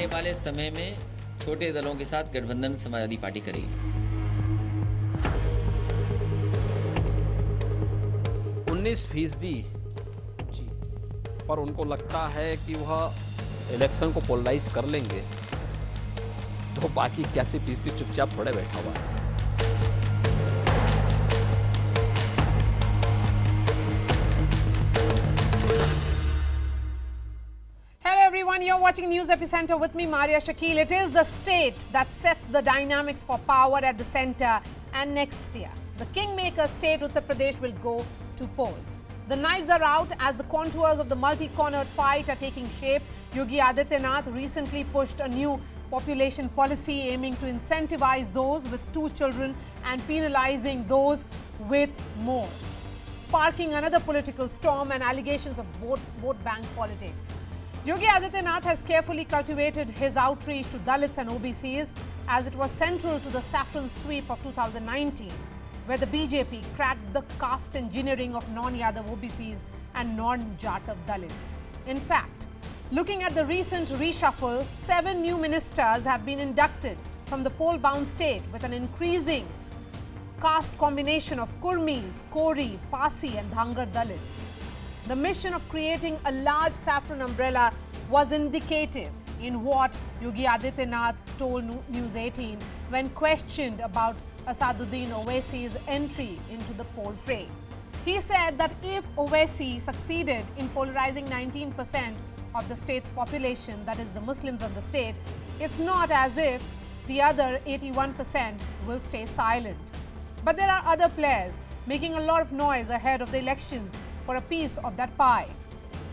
आने वाले समय में छोटे दलों के साथ गठबंधन समाजवादी पार्टी करेगी। 19% पर उनको लगता है कि वह इलेक्शन को पोलराइज कर लेंगे, तो बाकी 81% चुपचाप थोड़े बैठा हुआ है। Everyone, you're watching News Epicenter with me, Marya, Shakil. It is the state that sets the dynamics for power at the center, and next year, the kingmaker state Uttar Pradesh will go to polls. The knives are out as the contours of the multi-cornered fight are taking shape. Yogi Adityanath recently pushed a new population policy aiming to incentivize those with 2 children and penalizing those with more, sparking another political storm and allegations of vote bank politics. Yogi Adityanath has carefully cultivated his outreach to Dalits and OBCs as it was central to the saffron sweep of 2019, where the BJP cracked the caste engineering of non-Yadav OBCs and non-Jatav Dalits. In fact, looking at the recent reshuffle, 7 new ministers have been inducted from the poll-bound state with an increasing caste combination of Kurmis, Kori, Pasi and Dhangar Dalits. The mission of creating a large saffron umbrella was indicative in what Yogi Adityanath told News18 when questioned about Asaduddin Owaisi's entry into the poll fray. He said that if Owaisi succeeded in polarizing 19% of the state's population, that is the Muslims of the state, it's not as if the other 81% will stay silent. But there are other players making a lot of noise ahead of the elections for a piece of that pie.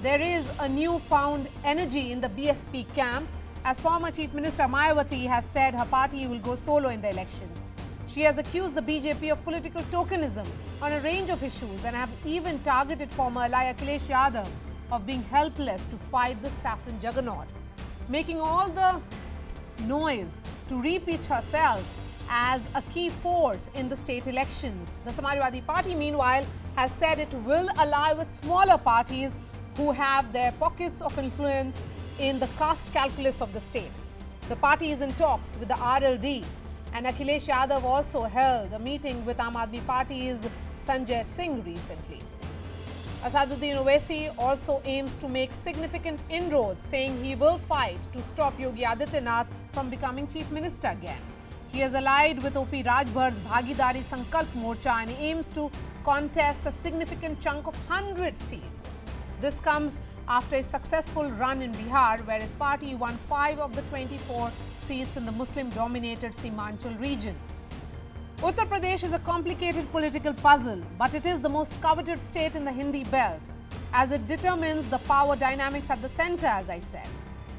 There is a newfound energy in the BSP camp as former Chief Minister Mayawati has said her party will go solo in the elections. She has accused the BJP of political tokenism on a range of issues and have even targeted former ally Akhilesh Yadav of being helpless to fight the saffron juggernaut, making all the noise to re-pitch herself as a key force in the state elections. The Samajwadi Party, meanwhile, has said it will ally with smaller parties who have their pockets of influence in the caste calculus of the state. The party is in talks with the RLD, and Akhilesh Yadav also held a meeting with Aam Aadmi Party's Sanjay Singh recently. Asaduddin Owaisi also aims to make significant inroads, saying he will fight to stop Yogi Adityanath from becoming Chief Minister again. He has allied with OP Rajbhar's Bhagidari Sankalp Morcha and aims to contest a significant chunk of 100 seats. This comes after a successful run in Bihar, where his party won 5 of the 24 seats in the Muslim-dominated Simanchal region. Uttar Pradesh is a complicated political puzzle, but it is the most coveted state in the Hindi belt, as it determines the power dynamics at the center, as I said.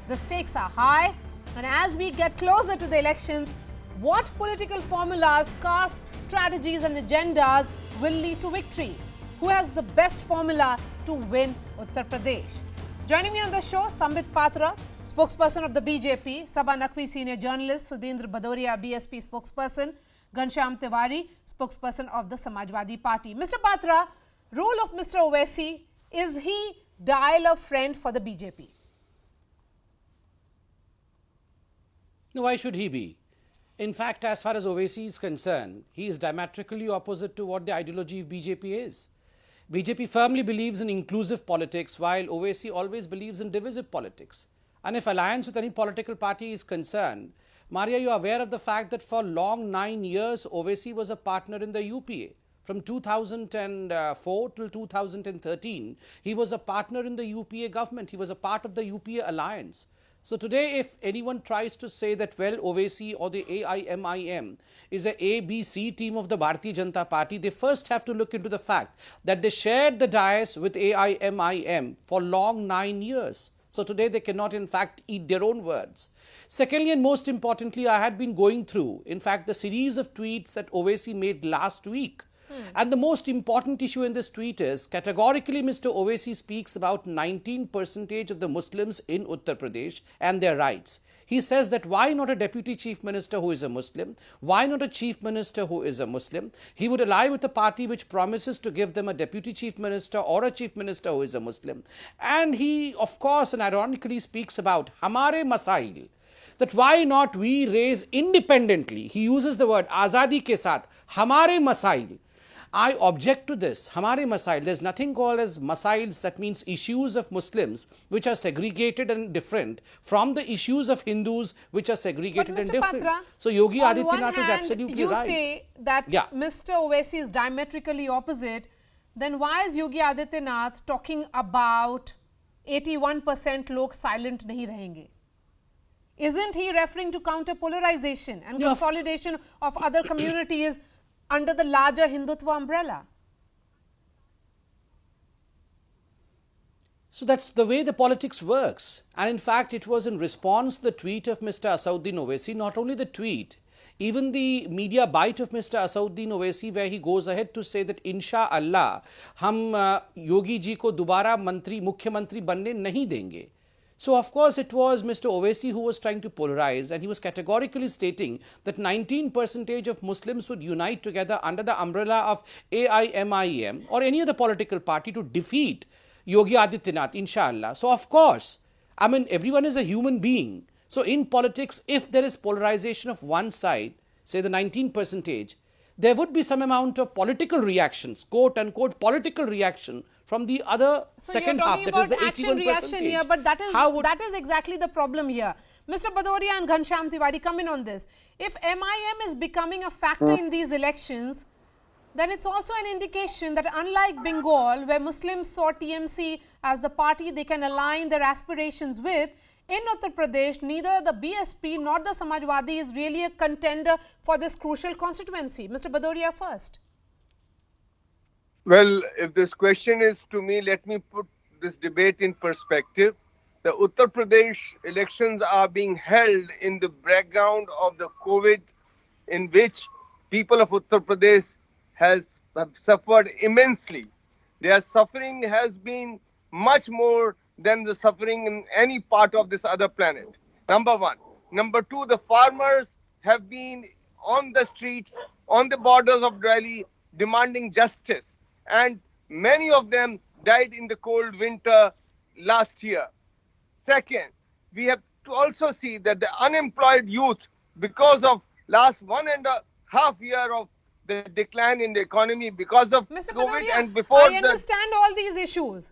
The stakes are high, and as we get closer to the elections, what political formulas, caste strategies and agendas will lead to victory? Who has the best formula to win Uttar Pradesh? Joining me on the show, Sambit Patra, spokesperson of the BJP, Sabha Naqvi senior journalist, Sudhindra Bhadoria, BSP spokesperson, Ghanshyam Tiwari, spokesperson of the Samajwadi Party. Mr. Patra, role of Mr. Owaisi, is he dial a friend for the BJP? No, why should he be? In fact, as far as Owaisi is concerned, he is diametrically opposite to what the ideology of BJP is. BJP firmly believes in inclusive politics, while Owaisi always believes in divisive politics. And if alliance with any political party is concerned, Marya, you are aware of the fact that for long 9 years, Owaisi was a partner in the UPA. From 2004 till 2013, he was a partner in the UPA government. He was a part of the UPA alliance. So today, if anyone tries to say that, well, Owaisi or the AIMIM is a ABC team of the Bharatiya Janata Party, they first have to look into the fact that they shared the dais with AIMIM for long 9 years. So today they cannot in fact eat their own words. Secondly, and most importantly, I had been going through, in fact, the series of tweets that Owaisi made last week. And the most important issue in this tweet is, categorically, Mr. Owaisi speaks about 19% of the Muslims in Uttar Pradesh and their rights. He says that why not a deputy chief minister who is a Muslim? Why not a chief minister who is a Muslim? He would ally with a party which promises to give them a deputy chief minister or a chief minister who is a Muslim. And he, of course, and ironically speaks about Hamare Masail. that why not we raise independently, he uses the word azadi ke saath, hamare masail. I object to this. Hamare masail. There's nothing called as masails, that means issues of Muslims which are segregated and different from the issues of Hindus which are segregated and different. Patra, so Yogi on Adityanath one is hand, absolutely you right. say that Mr. Owaisi is diametrically opposite. Then why is Yogi Adityanath talking about 81% log silent nahi rahenge? Isn't he referring to counter polarization and consolidation of other communities under the larger Hindutva umbrella? So that's the way the politics works. And in fact, it was in response to the tweet of Mr. Asauddin Owaisi, not only the tweet, even the media bite of Mr. Asauddin Owaisi, where he goes ahead to say that Insha-Allah, hum Yogi ji ko dobara Mukhyamantri banne nahi denge. So, of course, it was Mr. Owaisi who was trying to polarize, and he was categorically stating that 19% of Muslims would unite together under the umbrella of AIMIM or any other political party to defeat Yogi Adityanath, inshallah. So, of course, I mean, everyone is a human being. So, in politics, if there is polarization of one side, say the 19%, there would be some amount of political reactions, quote unquote political reaction from the other second half, that is the 81%. Reaction here, but that is exactly the problem here. Mr. Bhadoria and Ghanshyam Tiwari, come in on this. If MIM is becoming a factor in these elections, then it's also an indication that unlike Bengal, where Muslims saw TMC as the party they can align their aspirations with, in Uttar Pradesh, neither the BSP nor the Samajwadi is really a contender for this crucial constituency. Mr. Bhadoria first. Well, if this question is to me, let me put this debate in perspective. The Uttar Pradesh elections are being held in the background of the COVID, in which people of Uttar Pradesh have suffered immensely. Their suffering has been much more than the suffering in any part of this other planet. Number one. Number two, the farmers have been on the streets, on the borders of Delhi, demanding justice. And many of them died in the cold winter last year. Second, we have to also see that the unemployed youth, because of last 1.5 years of the decline in the economy because of Mr. COVID Bhadoria, and before I understand all these issues.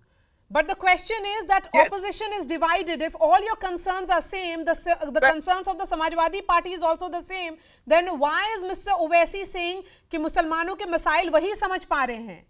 But the question is that opposition is divided. If all your concerns are same, the concerns of the Samajwadi party is also the same, then why is Mr. Owaisi saying कि मुसलमानों के मसाइल वही समझ पा रहे हैं?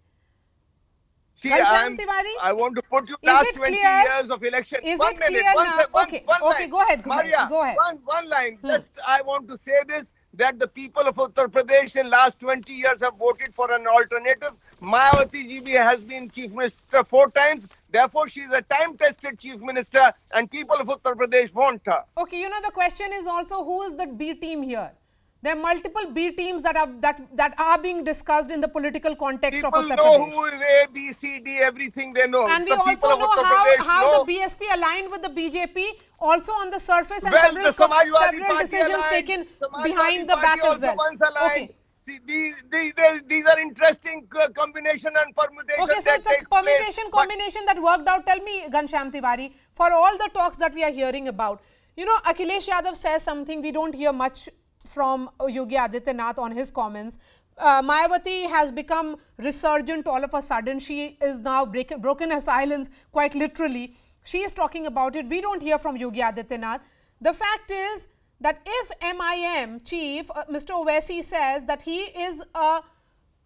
See, I want to put you last 20 years of election. Is one it minute, clear one now? okay, Go ahead. Marya, go ahead. One line. Just I want to say this, that the people of Uttar Pradesh in last 20 years have voted for an alternative. Mayawati ji has been chief minister 4 times. Therefore, she is a time-tested chief minister, and people of Uttar Pradesh want her. Okay, you know, the question is also who is the B team here? There are multiple B teams that are being discussed in the political context of Uttar Pradesh. People know who is A, B, C, D, everything they know. And we also know how the BSP aligned with the BJP, also on the surface, and several decisions taken behind the back as well. Okay. See, these are interesting combination and permutation. Okay, so it's a permutation combination that worked out. Tell me, Ghanshyam Tiwari, for all the talks that we are hearing about, you know, Akhilesh Yadav says something, we don't hear much from Yogi Adityanath on his comments. Mayawati has become resurgent all of a sudden. She is now broken her silence quite literally. She is talking about it. We don't hear from Yogi Adityanath. The fact is that if MIM chief, Mr. Owaisi, says that he is a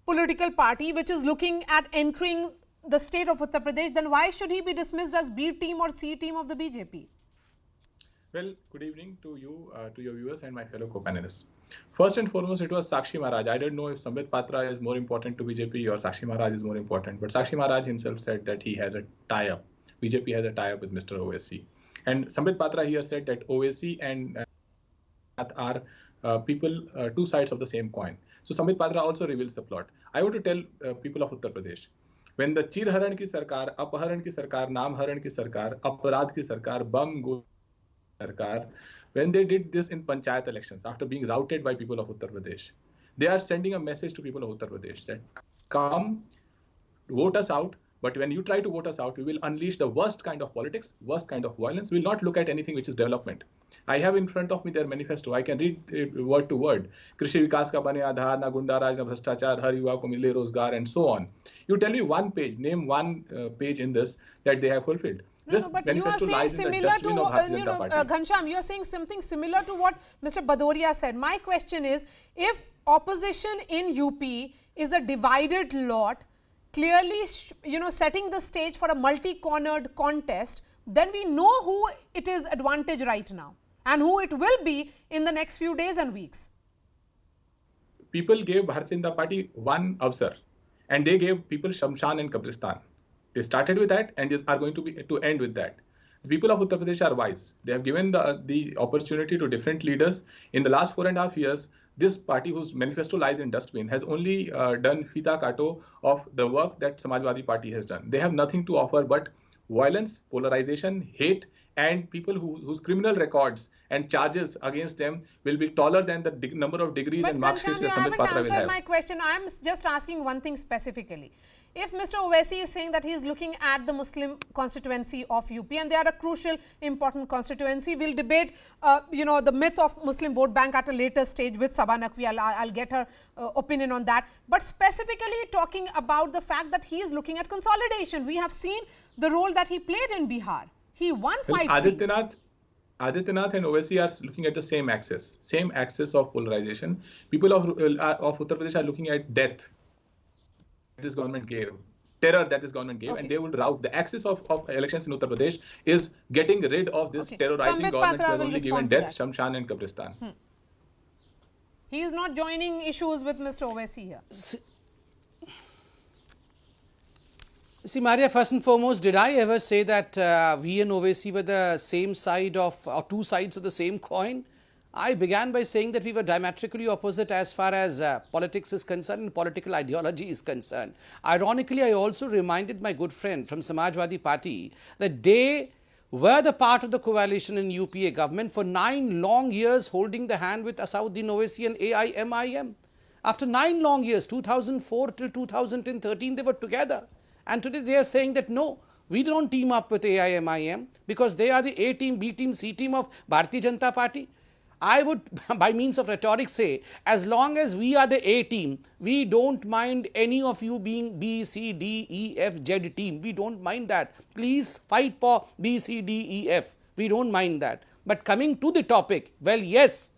political party which is looking at entering the state of Uttar Pradesh, then why should he be dismissed as B team or C team of the BJP? Well, good evening to you, to your viewers and my fellow co-panelists. First and foremost, it was Sakshi Maharaj. I don't know if Sambit Patra is more important to BJP or Sakshi Maharaj is more important, but Sakshi Maharaj himself said that he has a tie-up. BJP has a tie-up with Mr. Owaisi. And Sambit Patra here said that Owaisi and are people, two sides of the same coin. So Sambit Patra also reveals the plot. I want to tell people of Uttar Pradesh, when the Chirharan ki sarkar, Apharan ki sarkar, Namharan ki sarkar, Aparad ki sarkar, Bam Go sarkar, when they did this in Panchayat elections after being routed by people of Uttar Pradesh, they are sending a message to people of Uttar Pradesh that come, vote us out, but when you try to vote us out, we will unleash the worst kind of politics, worst kind of violence. We will not look at anything which is development. I have in front of me their manifesto. I can read it word to word. कृषि विकास का बने आधार, ना गुंडा राज, ना भ्रष्टाचार, हर युवा को मिले रोजगार, and so on. You tell me one page, name one page in this that they have fulfilled. No, but you are saying similar to, Ghanshyam, you are saying something similar to what Mr. Bhadoria said. My question is, if opposition in UP is a divided lot, clearly, setting the stage for a multi-cornered contest, then we know who it is advantage right now and who it will be in the next few days and weeks. People gave Bharatiya Janata Party one avsar, and they gave people Shamshan and Kabristan. They started with that and are going to end with that. The people of Uttar Pradesh are wise. They have given the opportunity to different leaders. In the last 4.5 years, this party, whose manifesto lies in dustbin, has only done fita kato of the work that Samajwadi Party has done. They have nothing to offer but violence, polarization, hate, and people whose criminal records and charges against them will be taller than the number of degrees and mark sheets that Sambit Patra will have. You haven't answered my question. I am just asking one thing specifically. If Mr. Owaisi is saying that he is looking at the Muslim constituency of UP and they are a crucial, important constituency, we'll debate, the myth of Muslim vote bank at a later stage with Sabha Naqvi. I'll get her opinion on that. But specifically talking about the fact that he is looking at consolidation. We have seen the role that he played in Bihar. He won 5 seats. Adityanath and Owaisi are looking at the same axis of polarization. People of Uttar Pradesh are looking at death this government gave, terror that this government gave, and they will rout. The axis of elections in Uttar Pradesh is getting rid of this terrorizing government who has only given death, Shamshan and Kabristan. He is not joining issues with Mr. Owaisi here. See, Marya, first and foremost, did I ever say that we and Owaisi were the same side of, or two sides of the same coin? I began by saying that we were diametrically opposite as far as politics is concerned and political ideology is concerned. Ironically, I also reminded my good friend from Samajwadi Party that they were the part of the coalition in UPA government for 9 long years, holding the hand with Asauddin Owaisi and AIMIM. After 9 long years, 2004 till 2013, they were together. And today they are saying that no, we don't team up with AIMIM because they are the A team, B team, C team of Bharatiya Janata Party. I would, by means of rhetoric, say, as long as we are the A team, we don't mind any of you being B, C, D, E, F, Z team. We don't mind that. Please fight for B, C, D, E, F. We don't mind that. But coming to the topic, well, yes,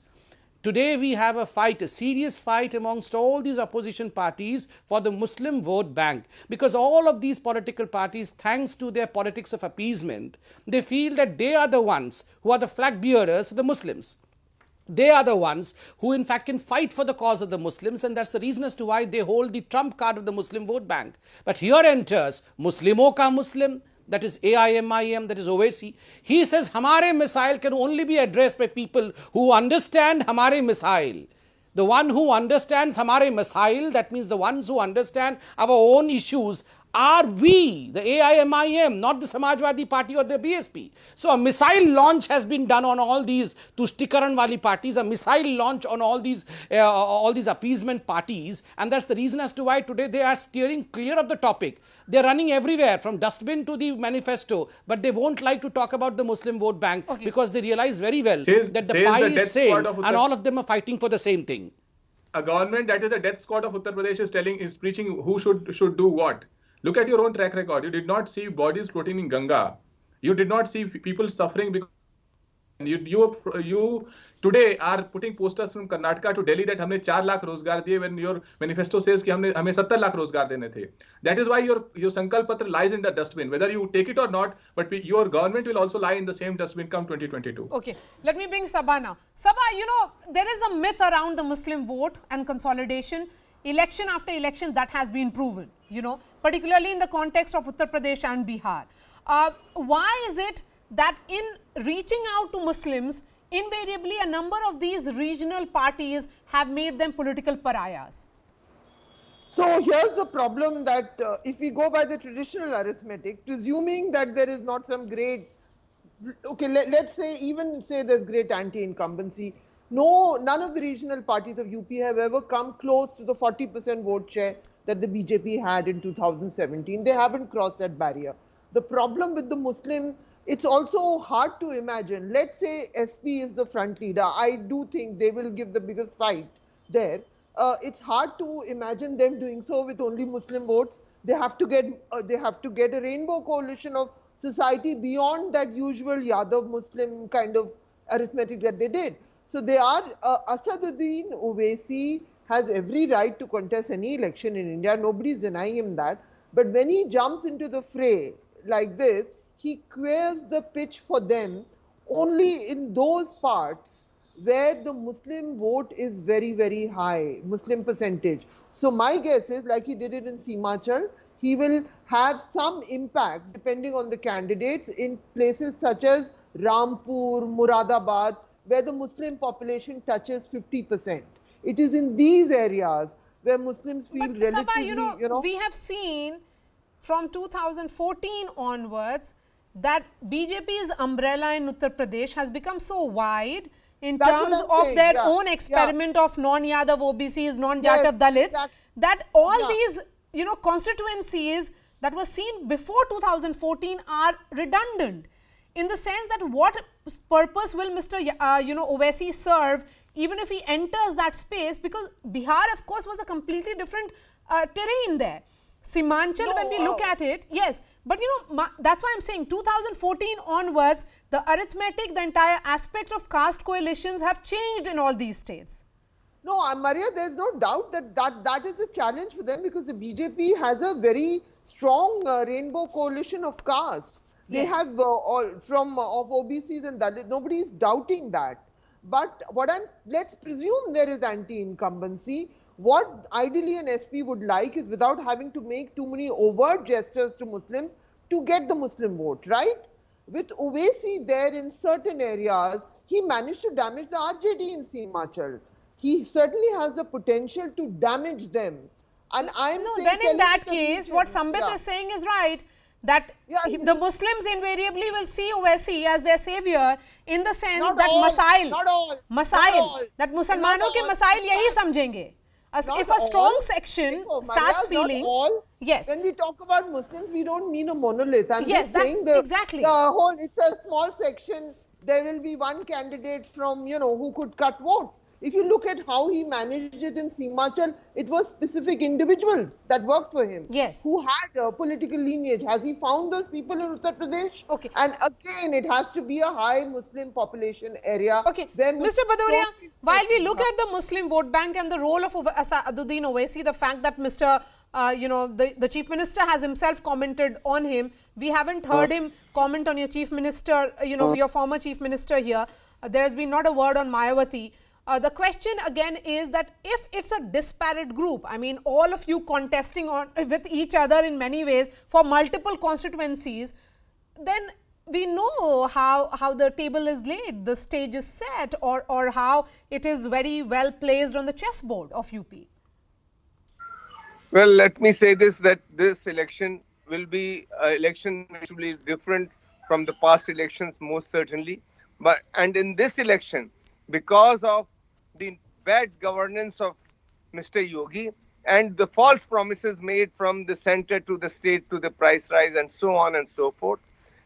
today we have a fight, a serious fight amongst all these opposition parties for the Muslim vote bank, because all of these political parties, thanks to their politics of appeasement, they feel that they are the ones who are the flag bearers of the Muslims. They are the ones who in fact can fight for the cause of the Muslims, and that's the reason as to why they hold the trump card of the Muslim vote bank. But here enters Muslimo ka Muslim, that is AIMIM, that is Owaisi. He says, Hamare missile can only be addressed by people who understand Hamare missile. The one who understands Hamare missile, that means the ones who understand our own issues, are we, the AIMIM, not the Samajwadi Party or the BSP. So a missile launch has been done on all these Tuštikaran wali parties, a missile launch on all these appeasement parties, and that's the reason as to why today they are steering clear of the topic. They are running everywhere from dustbin to the manifesto, but they won't like to talk about the Muslim vote bank because they realize very well that the pie is same and all of them are fighting for the same thing. A government that is a death squad of Uttar Pradesh is preaching who should do what. Look at your own track record. You did not see bodies floating in Ganga. You did not see people suffering because you today are putting posters from Karnataka to Delhi that हमने 4 लाख रोजगार दिए when your manifesto says कि हमें 70 लाख रोजगार देने थे. That is why your संकल्प पत्र lies in the dustbin. Whether you take it or not, but your government will also lie in the same dustbin come 2022. Okay, let me bring Sabha now. Sabha, there is a myth around the Muslim vote and consolidation. Election after election, that has been proven, particularly in the context of Uttar Pradesh and Bihar. Why is it that in reaching out to Muslims, invariably a number of these regional parties have made them political pariahs? So here's the problem that if we go by the traditional arithmetic, presuming that there is not some great, let's say there's great anti-incumbency, none of the regional parties of UP have ever come close to the 40% vote share that the BJP had in 2017. They haven't crossed that barrier. The problem with the Muslim it's also hard to imagine. Let's say SP is the front leader. I do think they will give the biggest fight there. It's hard to imagine them doing so with only Muslim votes. They have to get a rainbow coalition of society beyond that usual Yadav Muslim kind of arithmetic that they did. So they are Asaduddin Owaisi has every right to contest any election in India. Nobody is denying him that. But when he jumps into the fray like this, he clears the pitch for them only in those parts where the Muslim vote is very, very high, Muslim percentage. So my guess is, like he did it in Simachal, he will have some impact depending on the candidates in places such as Rampur, Muradabad, where the Muslim population touches 50%. It is in these areas where Muslims feel But relatively, Sabha, we have seen from 2014 onwards that BJP's umbrella in Uttar Pradesh has become so wide in That's terms what I'm of saying, their yeah, own experiment of non-Yadav OBCs, non-Jatav Yes, Dalits, that all yeah. these, constituencies that were seen before 2014 are redundant, in the sense that what purpose will Mr. Owaisi serve even if he enters that space, because Bihar of course was a completely different terrain there. Simanchal, when we look at it, yes, but that's why I'm saying 2014 onwards, the arithmetic, the entire aspect of caste coalitions have changed in all these states. No, Marya, there's no doubt that is a challenge for them, because the BJP has a very strong rainbow coalition of castes. They Yes. have all from of OBCs and Dalits. Nobody is doubting that. But let's presume there is anti-incumbency. What ideally an SP would like is, without having to make too many overt gestures to Muslims, to get the Muslim vote, right? With Owaisi there in certain areas, he managed to damage the RJD in Simachal. He certainly has the potential to damage them. And I'm No, saying, then in telling that the case, region, what Sambit yeah. is saying is right, that Yeah, the Muslims invariably will see Owaisi as their savior, in the sense Not that all, masail, not all, not masail, all, that not Musalmano ke all. masail yahi Not samjhenge. If a all. strong section Dekho, starts Marya, feeling, not all. yes, When we talk about Muslims, we don't mean a monolith. I'm Yes, just that's saying exactly. it's a small section. There will be one candidate from, who could cut votes. If you look at how he managed it in Simachal, it was specific individuals that worked for him. Yes. Who had a political lineage. Has he found those people in Uttar Pradesh? Okay. And again, it has to be a high Muslim population area. Okay, where Mr. Muslims Bhadoria, don't feel while we safe. look at the Muslim vote bank and the role of Asaduddin Owaisi, the fact that Mr. The Chief Minister has himself commented on him, we haven't heard him comment on your Chief Minister, your former Chief Minister here. There has been not a word on Mayawati. The question again is that if it's a disparate group, I mean all of you contesting with each other in many ways for multiple constituencies, then we know how the table is laid, the stage is set, or how it is very well placed on the chessboard of UP. Well, let me say this, that this election will be an election which will be different from the past elections, most certainly. And in this election, because of the bad governance of Mr. Yogi and the false promises made from the center to the state to the price rise and so on and so forth,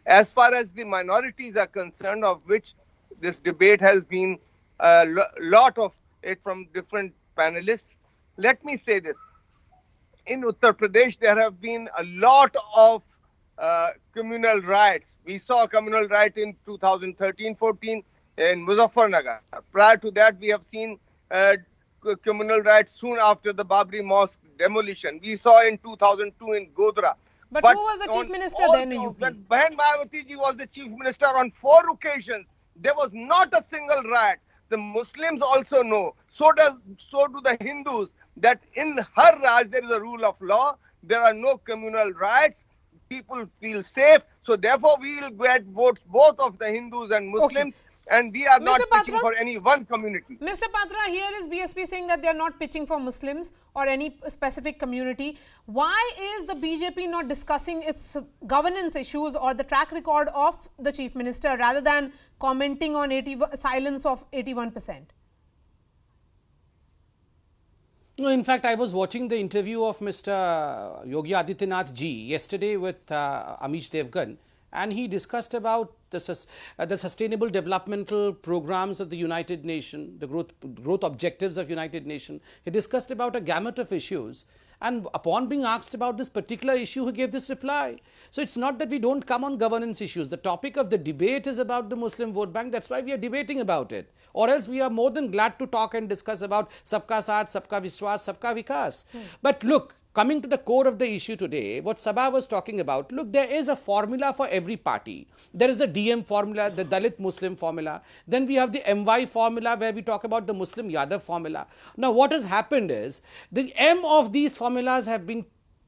as far as the minorities are concerned, of which this debate has been a lot of it from different panelists, let me say this. In Uttar Pradesh, there have been a lot of communal riots. We saw a communal riot in 2013-14 in Muzaffarnagar. Prior to that, we have seen communal riots soon after the Babri Mosque demolition. We saw in 2002 in Godhra. But who was the Chief Minister then in UP? When Bahan Mayawati ji was the Chief Minister on 4 occasions, there was not a single riot. The Muslims also know, so do the Hindus, that in her Raj there is a rule of law. There are no communal riots. People feel safe. So therefore, we will get votes both of the Hindus and Muslims. Okay. And we are not pitching for any one community. Mr. Patra, here is BSP saying that they are not pitching for Muslims or any specific community. Why is the BJP not discussing its governance issues or the track record of the Chief Minister rather than commenting on silence of 81%? No, in fact, I was watching the interview of Mr. Yogi Adityanath ji yesterday with Amish Devgan, and he discussed about the sustainable developmental programs of the United Nations, the growth objectives of United Nations. He discussed about a gamut of issues, and upon being asked about this particular issue, he gave this reply. So it's not that we don't come on governance issues. The topic of the debate is about the Muslim vote bank. That's why we are debating about it. Or else we are more than glad to talk and discuss about sabka saath, sabka vishwas, sabka vikas. But look, coming to the core of the issue today, what Sabha was talking about, look, there is a formula for every party. There is the DM formula, the Dalit Muslim formula. Then we have the MY formula where we talk about the Muslim Yadav formula. Now, what has happened is the M of these formulas have been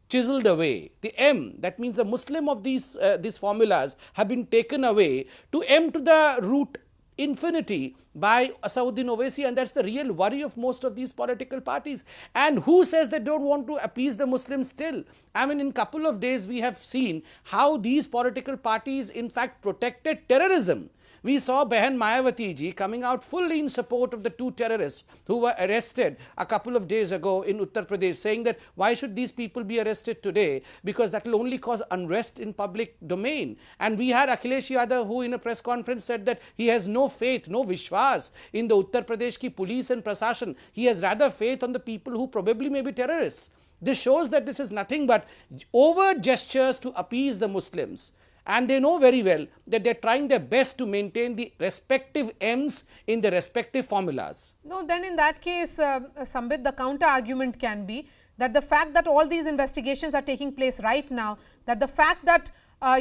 chiseled away. The M, that means the Muslim of these formulas have been taken away to M to the root infinity by Asauddin Owaisi, and that's the real worry of most of these political parties. And who says they don't want to appease the Muslims still? I mean, in a couple of days we have seen how these political parties in fact protected terrorism. We saw Behan Mayawati ji coming out fully in support of the two terrorists who were arrested a couple of days ago in Uttar Pradesh, saying that why should these people be arrested today, because that will only cause unrest in public domain. And we had Akhilesh Yadav, who in a press conference said that he has no faith, no vishwas in the Uttar Pradesh ki police and prasashan. He has rather faith on the people who probably may be terrorists. This shows that this is nothing but overt gestures to appease the Muslims. And they know very well that they are trying their best to maintain the respective M's in the respective formulas. No, then in that case, Sambit, the counter argument can be that the fact that all these investigations are taking place right now, that the fact that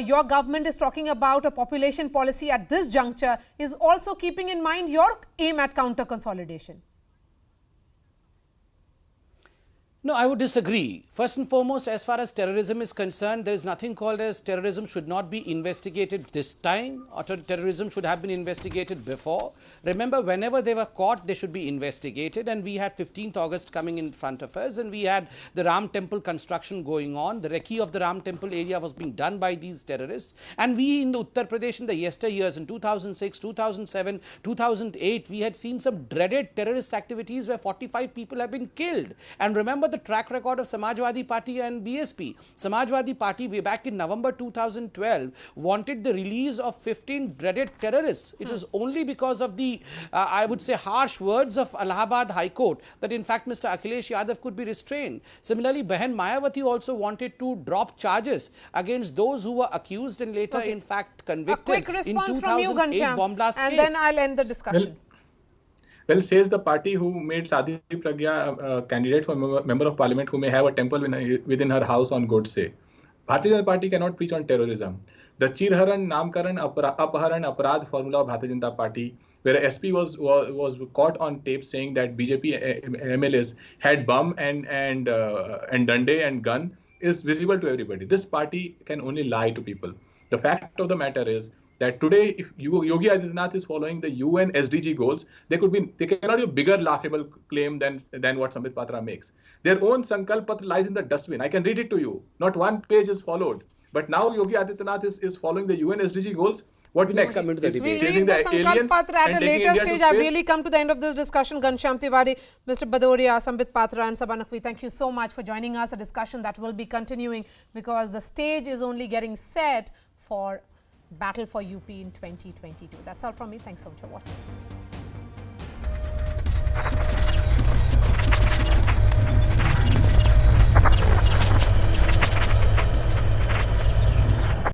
your government is talking about a population policy at this juncture is also keeping in mind your aim at counter consolidation. No, I would disagree. First and foremost, as far as terrorism is concerned, there is nothing called as terrorism should not be investigated this time, or terrorism should have been investigated before. Remember, whenever they were caught, they should be investigated, and we had 15th August coming in front of us, and we had the Ram Temple construction going on. The recce of the Ram Temple area was being done by these terrorists, and we in the Uttar Pradesh in the yesteryears, in 2006, 2007, 2008, we had seen some dreaded terrorist activities where 45 people have been killed. And remember the track record of Samajwadi Party and BSP. Samajwadi Party way back in November 2012 wanted the release of 15 dreaded terrorists. It was only because of the, I would say, harsh words of Allahabad High Court that in fact Mr. Akhilesh Yadav could be restrained. Similarly, Behan Mayawati also wanted to drop charges against those who were accused and later in fact convicted. A quick response from you, Ghanshyam, bomb blast and case. then I'll end the discussion. Well, says the party who made Sadhi Pragya a candidate for member of parliament who may have a temple within her house on Godse. Bharatiya Janata Party cannot preach on terrorism. The Chirharan, Namkaran, Apharan, Aparad formula of Bharatiya Janata Party, where a SP was caught on tape saying that BJP MLAs had bomb and dande and gun, is visible to everybody. This party can only lie to people. The fact of the matter is that today, if Yogi Adityanath is following the UN SDG goals, they cannot be a bigger laughable claim than what Sambit Patra makes. Their own Sankalp Patra lies in the dustbin. I can read it to you. Not one page is followed. But now Yogi Adityanath is following the UN SDG goals. What next? Come into the debate. We'll read the Sankalp Patra at a later stage. I've really come to the end of this discussion. Ghanshyam Tiwari, Mr. Bhadoria, Sambit Patra and Sabha Naqvi, thank you so much for joining us. A discussion that will be continuing because the stage is only getting set for battle for UP in 2022. That's all from me. Thanks so much for watching.